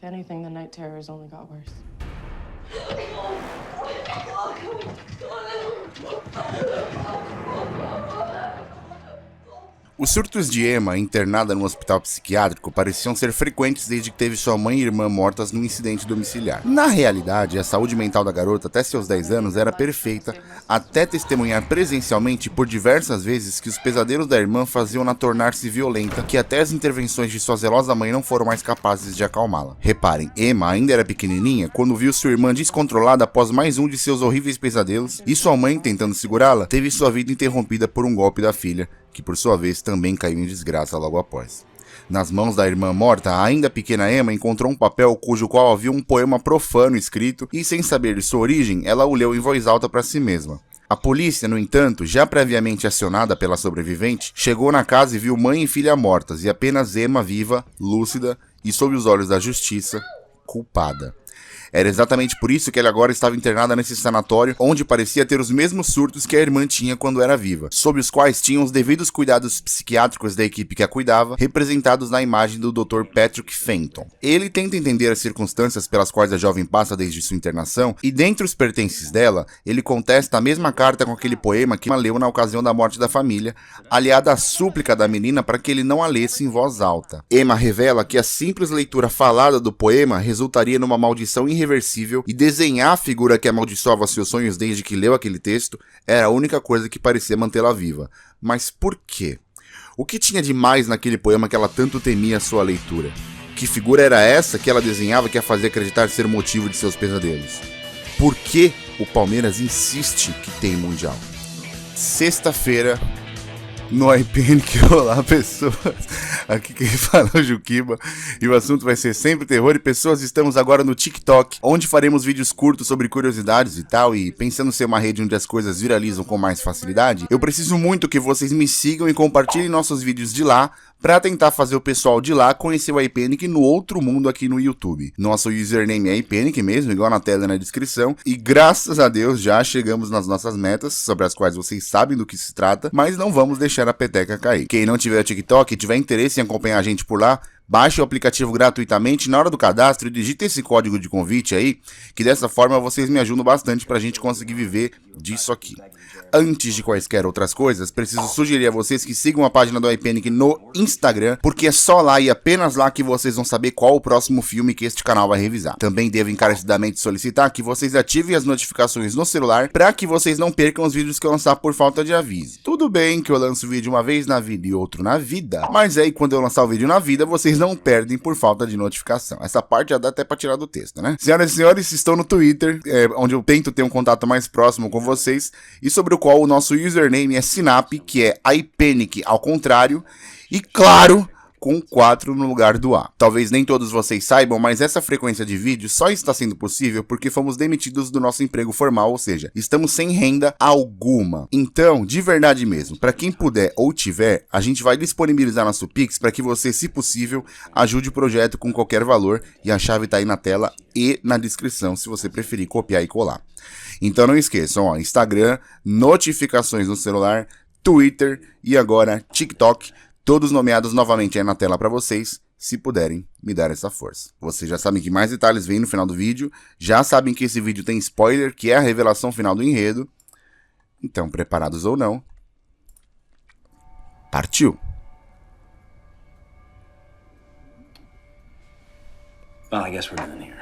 If anything, the night terrors only got worse. Os surtos de Emma, internada no hospital psiquiátrico, pareciam ser frequentes desde que teve sua mãe e irmã mortas num incidente domiciliar. Na realidade, a saúde mental da garota até seus 10 anos era perfeita, até testemunhar presencialmente por diversas vezes que os pesadelos da irmã faziam-na tornar-se violenta, que até as intervenções de sua zelosa mãe não foram mais capazes de acalmá-la. Reparem, Emma ainda era pequenininha quando viu sua irmã descontrolada após mais um de seus horríveis pesadelos, e sua mãe, tentando segurá-la, teve sua vida interrompida por um golpe da filha, que por sua vez também caiu em desgraça logo após. Nas mãos da irmã morta, a ainda pequena Emma encontrou um papel cujo qual havia um poema profano escrito e, sem saber de sua origem, ela o leu em voz alta para si mesma. A polícia, no entanto, já previamente acionada pela sobrevivente, chegou na casa e viu mãe e filha mortas e apenas Emma viva, lúcida e, sob os olhos da justiça, culpada. Era exatamente por isso que ela agora estava internada nesse sanatório, onde parecia ter os mesmos surtos que a irmã tinha quando era viva, sob os quais tinham os devidos cuidados psiquiátricos da equipe que a cuidava, representados na imagem do Dr. Patrick Fenton. Ele tenta entender as circunstâncias pelas quais a jovem passa desde sua internação, e dentre os pertences dela, ele contesta a mesma carta com aquele poema que ela leu na ocasião da morte da família, aliada à súplica da menina para que ele não a lesse em voz alta. Emma revela que a simples leitura falada do poema resultaria numa maldição irreversível, e desenhar a figura que amaldiçoava seus sonhos desde que leu aquele texto era a única coisa que parecia mantê-la viva. Mas por quê? O que tinha de mais naquele poema que ela tanto temia a sua leitura? Que figura era essa que ela desenhava que a fazia acreditar ser o motivo de seus pesadelos? Por que o Palmeiras insiste que tem Mundial? Sexta-feira, no iPanic. Olá, pessoas, aqui quem fala é o Juquiba, e o assunto vai ser sempre terror. E pessoas, estamos agora no TikTok, onde faremos vídeos curtos sobre curiosidades e tal, e pensando ser uma rede onde as coisas viralizam com mais facilidade, eu preciso muito que vocês me sigam e compartilhem nossos vídeos de lá, pra tentar fazer o pessoal de lá conhecer o iPanic no outro mundo aqui no YouTube. Nosso username é iPanic mesmo, igual na tela e na descrição, e graças a Deus já chegamos nas nossas metas, sobre as quais vocês sabem do que se trata, mas não vamos deixar a peteca cair. Quem não tiver TikTok e tiver interesse em acompanhar a gente por lá, baixe o aplicativo gratuitamente, na hora do cadastro digite esse código de convite aí, que dessa forma vocês me ajudam bastante pra gente conseguir viver disso aqui. Antes de quaisquer outras coisas, preciso sugerir a vocês que sigam a página do iPanic no Instagram, porque é só lá e apenas lá que vocês vão saber qual o próximo filme que este canal vai revisar. Também devo encarecidamente solicitar que vocês ativem as notificações no celular para que vocês não percam os vídeos que eu lançar por falta de aviso. Tudo bem que eu lanço vídeo uma vez na vida e outro na vida, mas aí quando eu lançar o vídeo na vida, vocês não perdem por falta de notificação. Essa parte já dá até para tirar do texto, né? Senhoras e senhores, estou no Twitter, onde eu tento ter um contato mais próximo com vocês, e sobre o qual o nosso username é Sinap, que é iPanic ao contrário, e claro, com 4 no lugar do A. Talvez nem todos vocês saibam, mas essa frequência de vídeos só está sendo possível porque fomos demitidos do nosso emprego formal, ou seja, estamos sem renda alguma. Então, de verdade mesmo, para quem puder ou tiver, a gente vai disponibilizar nosso Pix para que você, se possível, ajude o projeto com qualquer valor, e a chave está aí na tela e na descrição, se você preferir copiar e colar. Então não esqueçam, ó, Instagram, notificações no celular, Twitter e agora TikTok, todos nomeados novamente aí na tela para vocês, se puderem me dar essa força. Vocês já sabem que mais detalhes vêm no final do vídeo, já sabem que esse vídeo tem spoiler, que é a revelação final do enredo. Então, preparados ou não, partiu! Well, I guess we're done here.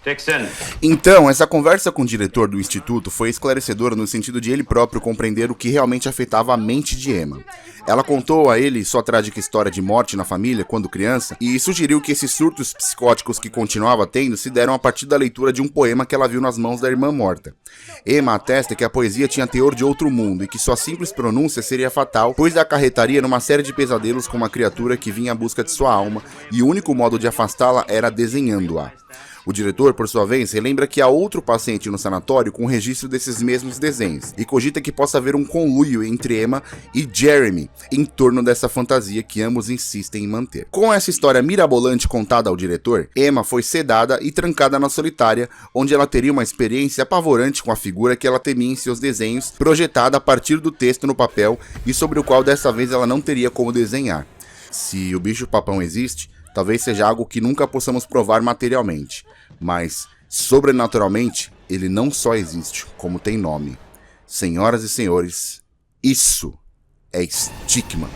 Dixon. Então, essa conversa com o diretor do instituto foi esclarecedora no sentido de ele próprio compreender o que realmente afetava a mente de Emma. Ela contou a ele sua trágica história de morte na família quando criança e sugeriu que esses surtos psicóticos que continuava tendo se deram a partir da leitura de um poema que ela viu nas mãos da irmã morta. Emma atesta que a poesia tinha teor de outro mundo e que sua simples pronúncia seria fatal, pois a acarretaria numa série de pesadelos com uma criatura que vinha à busca de sua alma, e o único modo de afastá-la era desenhando-a. O diretor, por sua vez, relembra que há outro paciente no sanatório com registro desses mesmos desenhos, e cogita que possa haver um conluio entre Emma e Jeremy em torno dessa fantasia que ambos insistem em manter. Com essa história mirabolante contada ao diretor, Emma foi sedada e trancada na solitária, onde ela teria uma experiência apavorante com a figura que ela temia em seus desenhos, projetada a partir do texto no papel e sobre o qual dessa vez ela não teria como desenhar. Se o bicho-papão existe, talvez seja algo que nunca possamos provar materialmente, mas sobrenaturalmente ele não só existe, como tem nome. Senhoras e senhores, isso é Stickman.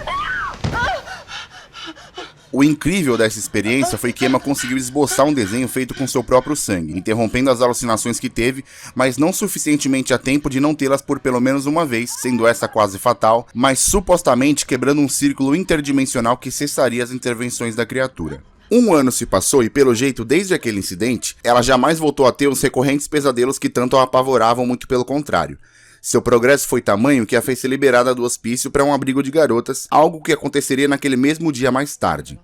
O incrível dessa experiência foi que Emma conseguiu esboçar um desenho feito com seu próprio sangue, interrompendo as alucinações que teve, mas não suficientemente a tempo de não tê-las por pelo menos uma vez, sendo essa quase fatal, mas supostamente quebrando um círculo interdimensional que cessaria as intervenções da criatura. Um ano se passou e, pelo jeito, desde aquele incidente, ela jamais voltou a ter os recorrentes pesadelos que tanto a apavoravam, muito pelo contrário. Seu progresso foi tamanho que a fez ser liberada do hospício para um abrigo de garotas, algo que aconteceria naquele mesmo dia mais tarde.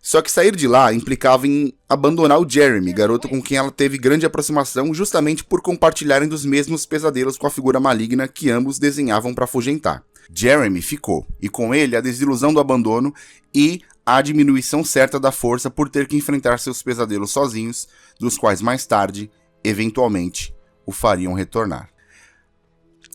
Só que sair de lá implicava em abandonar o Jeremy, garoto com quem ela teve grande aproximação, justamente por compartilharem dos mesmos pesadelos com a figura maligna que ambos desenhavam para afugentar. Jeremy ficou, e com ele a desilusão do abandono e a diminuição certa da força por ter que enfrentar seus pesadelos sozinhos, dos quais mais tarde, eventualmente, o fariam retornar.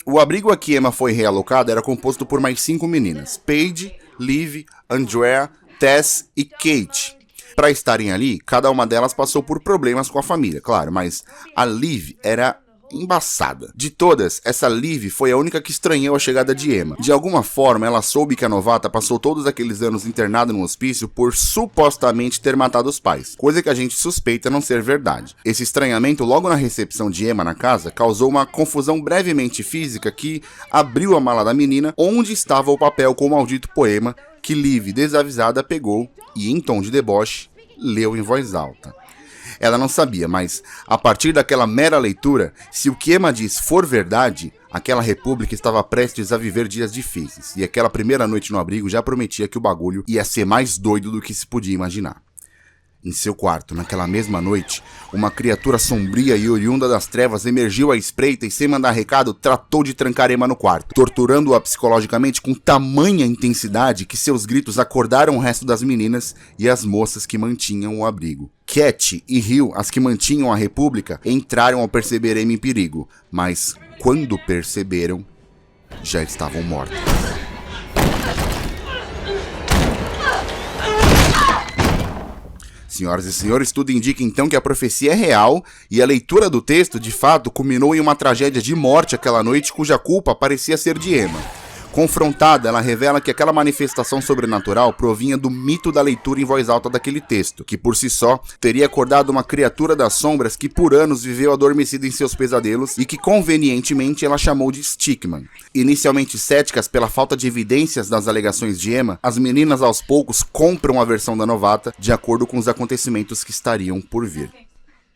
O abrigo a que Emma foi realocada era composto por mais 5 meninas: Paige, Liv, Andrea, Tess e Kate. Para estarem ali, cada uma delas passou por problemas com a família, claro, mas a Liv era embaçada. De todas, essa Liv foi a única que estranhou a chegada de Emma. De alguma forma, ela soube que a novata passou todos aqueles anos internada no hospício por supostamente ter matado os pais, coisa que a gente suspeita não ser verdade. Esse estranhamento logo na recepção de Emma na casa causou uma confusão brevemente física que abriu a mala da menina, onde estava o papel com o maldito poema que Liv, desavisada, pegou e, em tom de deboche, leu em voz alta. Ela não sabia, mas, a partir daquela mera leitura, se o que Emma diz for verdade, aquela república estava prestes a viver dias difíceis, e aquela primeira noite no abrigo já prometia que o bagulho ia ser mais doido do que se podia imaginar. Em seu quarto, naquela mesma noite, uma criatura sombria e oriunda das trevas emergiu à espreita e, sem mandar recado, tratou de trancar Emma no quarto, torturando-a psicologicamente com tamanha intensidade que seus gritos acordaram o resto das meninas e as moças que mantinham o abrigo. Cat e Hill, as que mantinham a república, entraram ao perceber Emma em perigo, mas, quando perceberam, já estavam mortas. Senhoras e senhores, tudo indica então que a profecia é real e a leitura do texto, de fato, culminou em uma tragédia de morte aquela noite cuja culpa parecia ser de Emma. Confrontada, ela revela que aquela manifestação sobrenatural provinha do mito da leitura em voz alta daquele texto, que por si só teria acordado uma criatura das sombras que por anos viveu adormecida em seus pesadelos e que convenientemente ela chamou de Stickman. Inicialmente céticas pela falta de evidências das alegações de Emma, as meninas aos poucos compram a versão da novata de acordo com os acontecimentos que estariam por vir.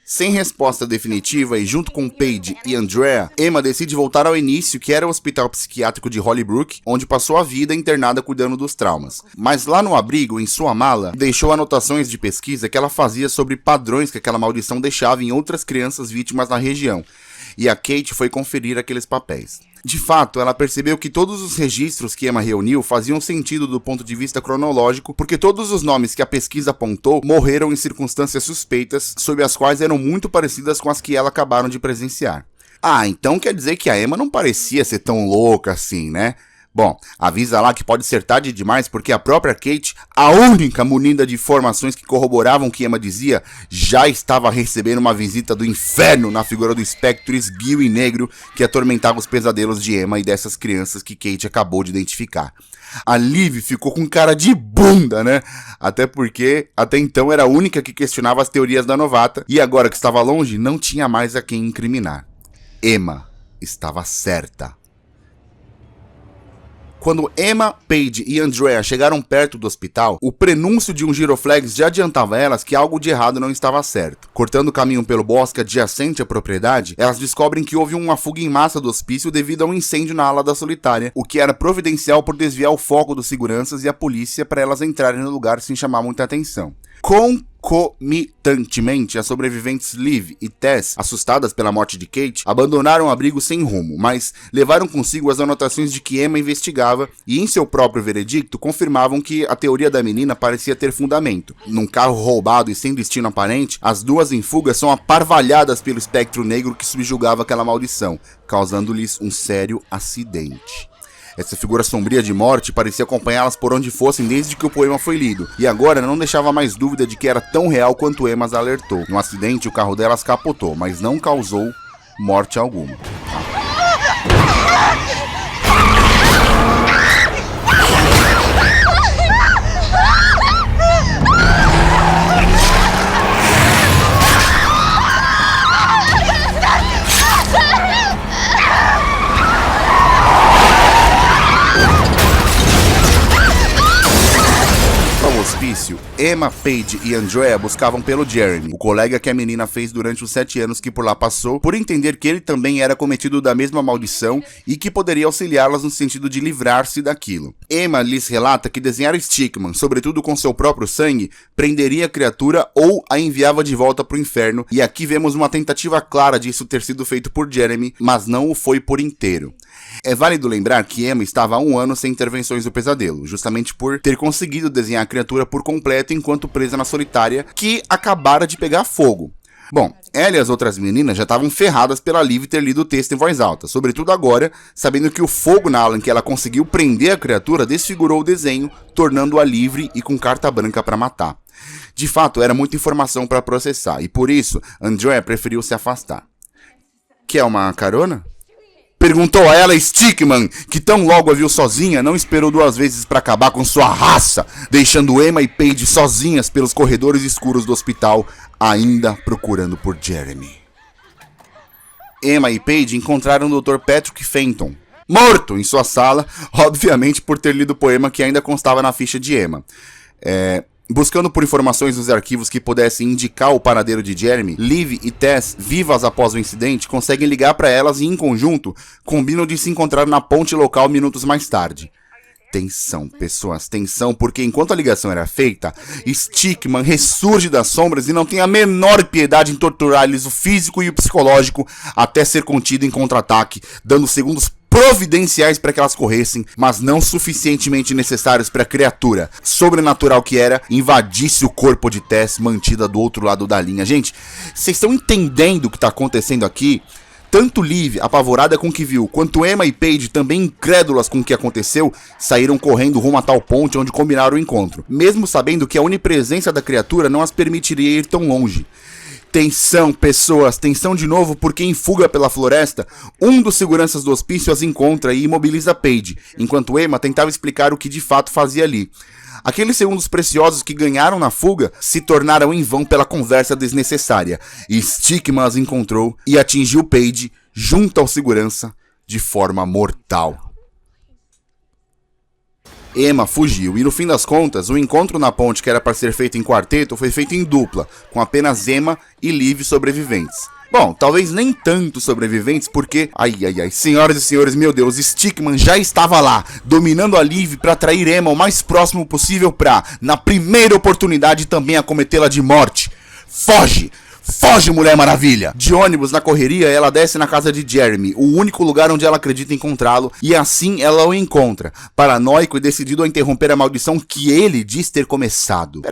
Sem resposta definitiva e junto com Paige e Andrea, Emma decide voltar ao início, que era o hospital psiquiátrico de Hollybrook, onde passou a vida internada cuidando dos traumas. Mas lá no abrigo, em sua mala, deixou anotações de pesquisa que ela fazia sobre padrões que aquela maldição deixava em outras crianças vítimas na região. E a Kate foi conferir aqueles papéis. De fato, ela percebeu que todos os registros que Emma reuniu faziam sentido do ponto de vista cronológico, porque todos os nomes que a pesquisa apontou morreram em circunstâncias suspeitas, sob as quais eram muito parecidas com as que ela acabaram de presenciar. Ah, então quer dizer que a Emma não parecia ser tão louca assim, né? Bom, avisa lá que pode ser tarde demais porque a própria Kate, a única munida de informações que corroboravam o que Emma dizia, já estava recebendo uma visita do inferno na figura do espectro esguio e negro que atormentava os pesadelos de Emma e dessas crianças que Kate acabou de identificar. A Liv ficou com cara de bunda, né? Até porque, até então, era a única que questionava as teorias da novata e agora que estava longe, não tinha mais a quem incriminar. Emma estava certa. Quando Emma, Paige e Andrea chegaram perto do hospital, o prenúncio de um giroflex já adiantava a elas que algo de errado não estava certo. Cortando o caminho pelo bosque adjacente à propriedade, elas descobrem que houve uma fuga em massa do hospício devido a um incêndio na ala da solitária, o que era providencial por desviar o foco dos seguranças e a polícia para elas entrarem no lugar sem chamar muita atenção. Concomitantemente, as sobreviventes Liv e Tess, assustadas pela morte de Kate, abandonaram o abrigo sem rumo, mas levaram consigo as anotações de que Emma investigava e, em seu próprio veredicto, confirmavam que a teoria da menina parecia ter fundamento. Num carro roubado e sem destino aparente, as duas em fuga são aparvalhadas pelo espectro negro que subjugava aquela maldição, causando-lhes um sério acidente. Essa figura sombria de morte parecia acompanhá-las por onde fossem desde que o poema foi lido, e agora não deixava mais dúvida de que era tão real quanto Emma as alertou. No acidente, o carro delas capotou, mas não causou morte alguma. Emma, Paige e Andrea buscavam pelo Jeremy, o colega que a menina fez durante os 7 anos que por lá passou, por entender que ele também era cometido da mesma maldição e que poderia auxiliá-las no sentido de livrar-se daquilo. Emma lhes relata que desenhar Stickman, sobretudo com seu próprio sangue, prenderia a criatura ou a enviava de volta para o inferno, e aqui vemos uma tentativa clara disso ter sido feito por Jeremy, mas não o foi por inteiro. É válido lembrar que Emma estava há 1 ano sem intervenções do pesadelo, justamente por ter conseguido desenhar a criatura por completo enquanto presa na solitária, que acabara de pegar fogo. Bom, ela e as outras meninas já estavam ferradas pela Liv ter lido o texto em voz alta, sobretudo agora, sabendo que o fogo na ala em que ela conseguiu prender a criatura desfigurou o desenho, tornando-a livre e com carta branca para matar. De fato, era muita informação para processar, e por isso, Andrea preferiu se afastar. Quer uma carona? Perguntou a ela Stickman, que tão logo a viu sozinha, não esperou 2 vezes para acabar com sua raça, deixando Emma e Paige sozinhas pelos corredores escuros do hospital, ainda procurando por Jeremy. Emma e Paige encontraram o Dr. Patrick Fenton, morto em sua sala, obviamente por ter lido o poema que ainda constava na ficha de Emma. Buscando por informações nos arquivos que pudessem indicar o paradeiro de Jeremy, Liv e Tess, vivas após o incidente, conseguem ligar para elas e, em conjunto, combinam de se encontrar na ponte local minutos mais tarde. Tensão, pessoas, tensão, porque enquanto a ligação era feita, Stickman ressurge das sombras e não tem a menor piedade em torturar-lhes o físico e o psicológico até ser contido em contra-ataque, dando segundos providenciais para que elas corressem, mas não suficientemente necessários para a criatura sobrenatural que era invadisse o corpo de Tess, mantida do outro lado da linha. Gente, vocês estão entendendo o que está acontecendo aqui? Tanto Liv, apavorada com o que viu, quanto Emma e Paige, também incrédulas com o que aconteceu, saíram correndo rumo a tal ponte onde combinaram o encontro, mesmo sabendo que a onipresença da criatura não as permitiria ir tão longe. Tensão, pessoas, tensão de novo, porque em fuga pela floresta, um dos seguranças do hospício as encontra e imobiliza Paige, enquanto Emma tentava explicar o que de fato fazia ali. Aqueles segundos preciosos que ganharam na fuga se tornaram em vão pela conversa desnecessária, e Stickman as encontrou e atingiu Paige, junto ao segurança, de forma mortal. Emma fugiu, e no fim das contas, o encontro na ponte que era para ser feito em quarteto foi feito em dupla, com apenas Emma e Liv sobreviventes. Bom, talvez nem tanto sobreviventes, porque, senhoras e senhores, meu Deus, Stickman já estava lá, dominando a Liv para atrair Emma o mais próximo possível pra, na primeira oportunidade, também acometê-la de morte. Foge! Foge, Mulher Maravilha! De ônibus na correria, ela desce na casa de Jeremy, o único lugar onde ela acredita encontrá-lo, e assim ela o encontra, paranoico e decidido a interromper a maldição que ele diz ter começado.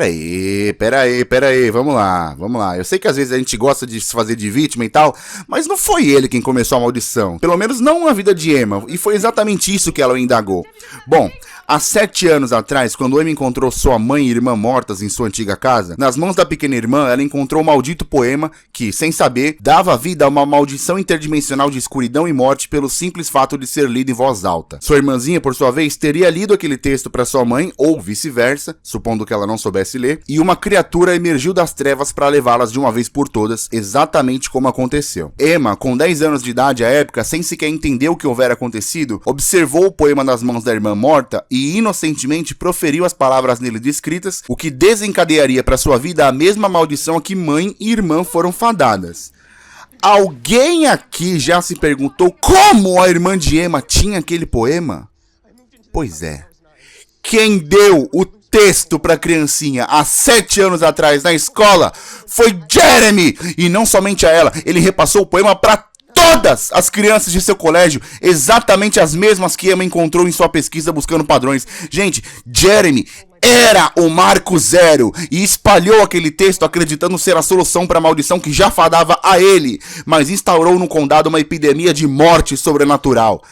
Pera aí, vamos lá. Eu sei que às vezes a gente gosta de se fazer de vítima e tal, mas não foi ele quem começou a maldição. Pelo menos não a vida de Emma, e foi exatamente isso que ela o indagou. Bom, há 7 anos atrás, quando Emma encontrou sua mãe e irmã mortas em sua antiga casa, nas mãos da pequena irmã, ela encontrou o maldito poema que, sem saber, dava vida a uma maldição interdimensional de escuridão e morte pelo simples fato de ser lido em voz alta. Sua irmãzinha, por sua vez, teria lido aquele texto para sua mãe, ou vice-versa, supondo que ela não soubesse ler, e uma criatura emergiu das trevas para levá-las de uma vez por todas, exatamente como aconteceu. Emma, com 10 anos de idade à época, sem sequer entender o que houvera acontecido, observou o poema nas mãos da irmã morta e inocentemente proferiu as palavras nele descritas, o que desencadearia para sua vida a mesma maldição a que mãe e irmã foram fadadas. Alguém aqui já se perguntou como a irmã de Emma tinha aquele poema? Pois é. Quem deu o texto para a criancinha há 7 anos atrás na escola foi Jeremy! E não somente a ela, ele repassou o poema para todas as crianças de seu colégio, exatamente as mesmas que Emma encontrou em sua pesquisa buscando padrões. Gente, Jeremy era o Marco Zero e espalhou aquele texto acreditando ser a solução para a maldição que já fadava a ele, mas instaurou no condado uma epidemia de morte sobrenatural.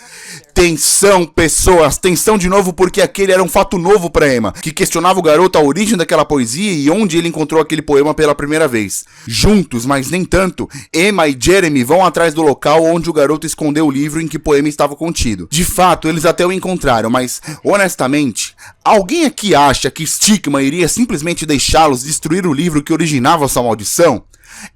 Tensão, pessoas, tensão de novo, porque aquele era um fato novo pra Emma, que questionava o garoto a origem daquela poesia e onde ele encontrou aquele poema pela primeira vez. Juntos, mas nem tanto, Emma e Jeremy vão atrás do local onde o garoto escondeu o livro em que o poema estava contido. De fato, eles até o encontraram, mas, honestamente, alguém aqui acha que Stickman iria simplesmente deixá-los destruir o livro que originava sua maldição?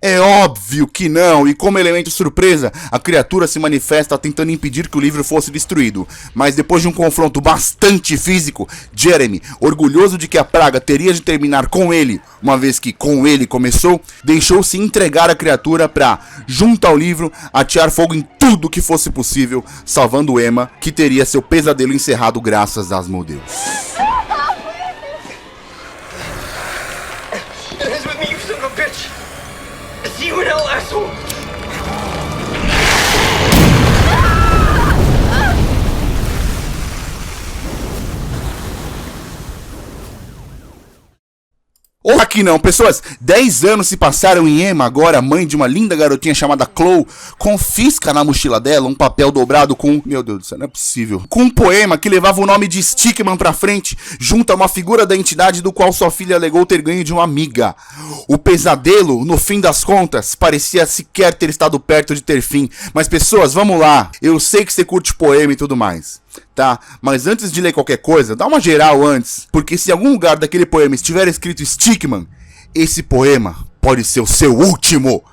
É óbvio que não, e como elemento surpresa, a criatura se manifesta tentando impedir que o livro fosse destruído. Mas depois de um confronto bastante físico, Jeremy, orgulhoso de que a praga teria de terminar com ele, uma vez que com ele começou, deixou-se entregar a criatura pra, junto ao livro, atear fogo em tudo que fosse possível, salvando Emma, que teria seu pesadelo encerrado graças a Asmodeus. You an asshole! Ou aqui não, pessoas, 10 anos se passaram e Emma, agora mãe de uma linda garotinha chamada Chloe, confisca na mochila dela um papel dobrado com, meu Deus do céu, não é possível, com um poema que levava o nome de Stickman pra frente, junto a uma figura da entidade do qual sua filha alegou ter ganho de uma amiga. O pesadelo, no fim das contas, parecia sequer ter estado perto de ter fim. Mas pessoas, vamos lá, eu sei que você curte poema e tudo mais, tá? Mas antes de ler qualquer coisa, dá uma geral antes, porque se em algum lugar daquele poema estiver escrito Stickman, esse poema pode ser o seu último.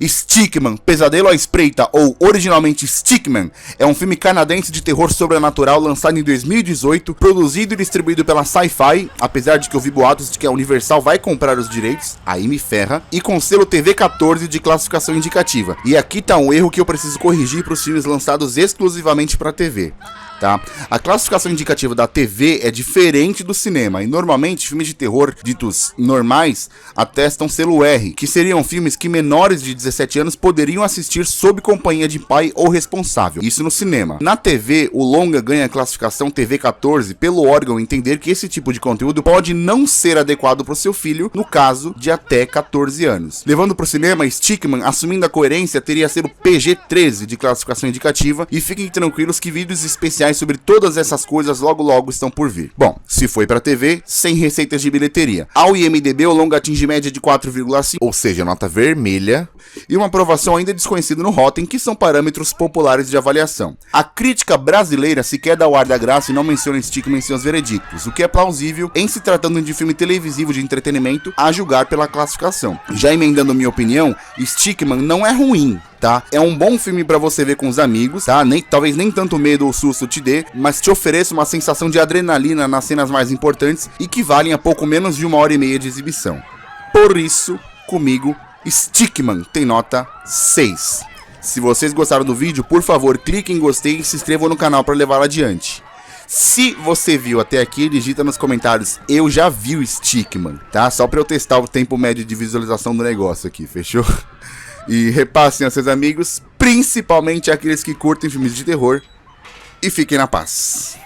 Stickman, Pesadelo à Espreita, ou originalmente Stickman, é um filme canadense de terror sobrenatural lançado em 2018, produzido e distribuído pela Sci-Fi, apesar de que eu vi boatos de que a Universal vai comprar os direitos, aí me ferra, e com selo TV14 de classificação indicativa. E aqui tá um erro que eu preciso corrigir para os filmes lançados exclusivamente para TV. Tá? A classificação indicativa da TV é diferente do cinema, e normalmente filmes de terror ditos normais atestam selo R, que seriam filmes que menores de 17 anos poderiam assistir sob companhia de pai ou responsável, isso no cinema. Na TV, o longa ganha a classificação TV14 pelo órgão entender que esse tipo de conteúdo pode não ser adequado para o seu filho, no caso de até 14 anos. Levando para o cinema, Stickman, assumindo a coerência, teria selo PG-13 de classificação indicativa, e fiquem tranquilos que vídeos especiais sobre todas essas coisas logo estão por vir. Bom, se foi pra TV, sem receitas de bilheteria. Ao IMDb, o longa atinge média de 4,5, ou seja, nota vermelha, e uma aprovação ainda desconhecida no Rotten, que são parâmetros populares de avaliação. A crítica brasileira sequer dá o ar da graça e não menciona Stickman em seus veredictos, o que é plausível em se tratando de filme televisivo de entretenimento, a julgar pela classificação. Já emendando minha opinião, Stickman não é ruim, tá? É um bom filme pra você ver com os amigos, tá? Talvez nem tanto medo ou susto te dê, mas te ofereça uma sensação de adrenalina nas cenas mais importantes e que valem a pouco menos de 1h30 de exibição. Por isso, comigo, Stickman tem nota 6. Se vocês gostaram do vídeo, por favor, clique em gostei e se inscrevam no canal para levá-lo adiante. Se você viu até aqui, digita nos comentários, eu já vi o Stickman, tá? Só pra eu testar o tempo médio de visualização do negócio aqui, fechou? E repassem aos seus amigos, principalmente aqueles que curtem filmes de terror, e fiquem na paz.